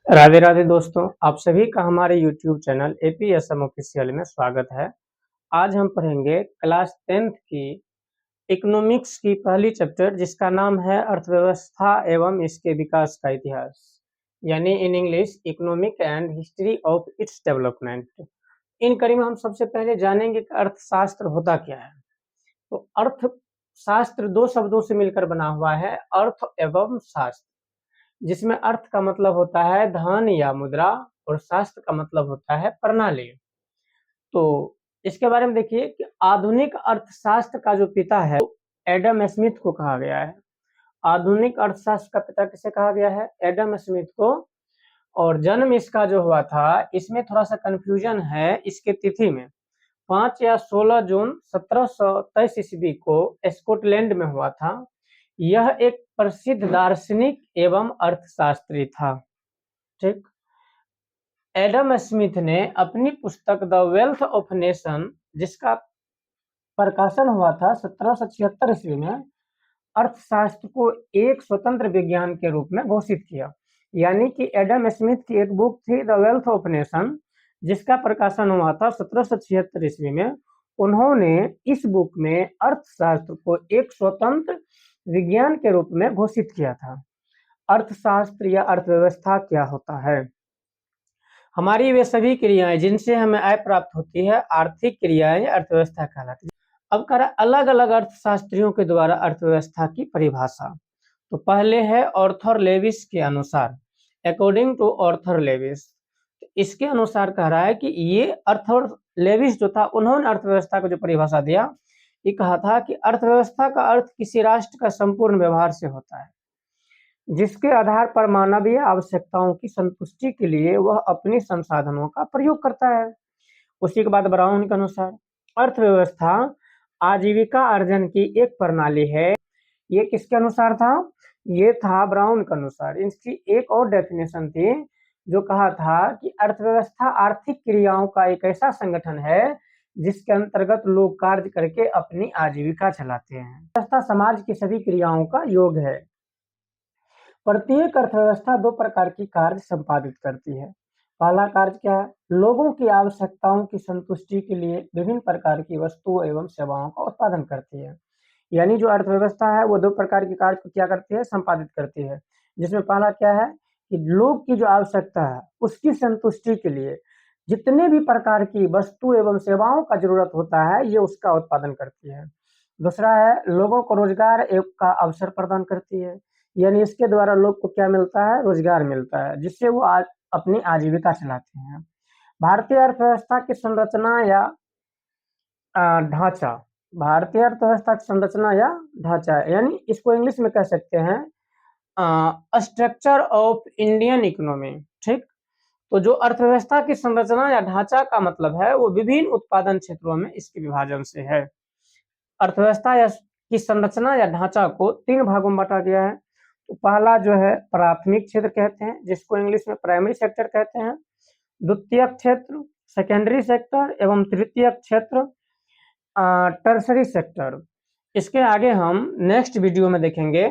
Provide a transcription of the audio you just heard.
राधे राधे दोस्तों, आप सभी का हमारे YouTube चैनल APSM ऑफिशियल में स्वागत है। आज हम पढ़ेंगे क्लास 10th की इकोनॉमिक्स की पहली चैप्टर जिसका नाम है अर्थव्यवस्था एवं इसके विकास का इतिहास, यानी in English economic and history of its development. इन कड़ी में हम सबसे पहले जानेंगे कि अर्थशास्त्र होता क्या है। तो अर्थशास्त्र दो शब्दों से मिलकर बना हुआ है, अर्थ एवं शास्त्र, जिसमें अर्थ का मतलब होता है धन या मुद्रा और शास्त्र का मतलब होता है प्रणाली। तो इसके बारे में देखिए कि आधुनिक अर्थशास्त्र का जो पिता है एडम स्मिथ को कहा गया है। आधुनिक अर्थशास्त्र का पिता किसे कहा गया है? एडम स्मिथ को। और जन्म इसका जो हुआ था, इसमें थोड़ा सा कंफ्यूजन है इसके तिथि में। 5 या 16 जून 1723 ईस्वी को स्कॉटलैंड में हुआ था। यह एक प्रसिद्ध दार्शनिक एवं अर्थशास्त्री था। ठीक। एडम स्मिथ ने अपनी पुस्तक द वेल्थ ऑफ नेशन, जिसका प्रकाशन हुआ था 1776 ईस्वी में, अर्थशास्त्र को एक स्वतंत्र विज्ञान के रूप में घोषित किया। यानी कि एडम स्मिथ की एक बुक थी द वेल्थ ऑफ नेशन, जिसका प्रकाशन हुआ था 1776 ईस्वी में। उन्होंने इस बुक में अर्थशास्त्र को एक स्वतंत्र विज्ञान के रूप में घोषित किया था। अर्थशास्त्र या अर्थव्यवस्था क्या होता है? हमारी वे सभी क्रियाएं जिनसे हमें आय प्राप्त होती है, आर्थिक क्रियाएं अर्थव्यवस्था कहलाती है। अब कर अलग अलग अर्थशास्त्रियों के द्वारा अर्थव्यवस्था की परिभाषा। तो पहले है ऑर्थर लेविस के अनुसार, अकॉर्डिंग टू ऑर्थर लेविस। इसके अनुसार कह रहा है कि ये ऑर्थर लेविस जो था, उन्होंने अर्थव्यवस्था को जो परिभाषा दिया, ये कहा था कि अर्थव्यवस्था का अर्थ किसी राष्ट्र का संपूर्ण व्यवहार से होता है, जिसके आधार पर मानवीय आवश्यकताओं की संतुष्टि के लिए वह अपने संसाधनों का प्रयोग करता है। उसी के बाद ब्राउन के अनुसार अर्थव्यवस्था आजीविका अर्जन की एक प्रणाली है। ये किसके अनुसार था? ये था ब्राउन के अनुसार। इसकी एक और डेफिनेशन थी जो कहा था कि अर्थव्यवस्था आर्थिक क्रियाओं का एक ऐसा संगठन है जिसके अंतर्गत लोग कार्य करके अपनी आजीविका चलाते हैं। अर्थव्यवस्था समाज की सभी क्रियाओं का योग है। प्रत्येक अर्थव्यवस्था दो प्रकार की कार्य संपादित करती है। पहला कार्य क्या है? लोगों की आवश्यकताओं की संतुष्टि के लिए विभिन्न प्रकार की वस्तुओं एवं सेवाओं का उत्पादन करती है। यानी जो अर्थव्यवस्था है वो दो प्रकार के कार्य को क्या करती है? संपादित करती है। जिसमें पहला क्या है कि लोग की जो आवश्यकता है उसकी संतुष्टि के लिए जितने भी प्रकार की वस्तु एवं सेवाओं का जरूरत होता है, ये उसका उत्पादन करती है। दूसरा है लोगों को रोजगार का अवसर प्रदान करती है। यानी इसके द्वारा लोग को क्या मिलता है? रोजगार मिलता है, जिससे वो अपनी आजीविका चलाते हैं। भारतीय अर्थव्यवस्था की संरचना या ढांचा, भारतीय अर्थव्यवस्था की संरचना या ढांचा, यानी इसको इंग्लिश में कह सकते हैं स्ट्रक्चर ऑफ इंडियन इकोनॉमी। ठीक। तो जो अर्थव्यवस्था की संरचना या ढांचा का मतलब है वो विभिन्न उत्पादन क्षेत्रों में इसके विभाजन से है। अर्थव्यवस्था या की संरचना या ढांचा को 3 भागों में बांटा गया है। तो पहला जो है प्राथमिक क्षेत्र कहते हैं, जिसको इंग्लिश में प्राइमरी सेक्टर कहते हैं। द्वितीयक क्षेत्र सेकेंडरी सेक्टर एवं तृतीयक क्षेत्र टर्सरी सेक्टर। इसके आगे हम नेक्स्ट वीडियो में देखेंगे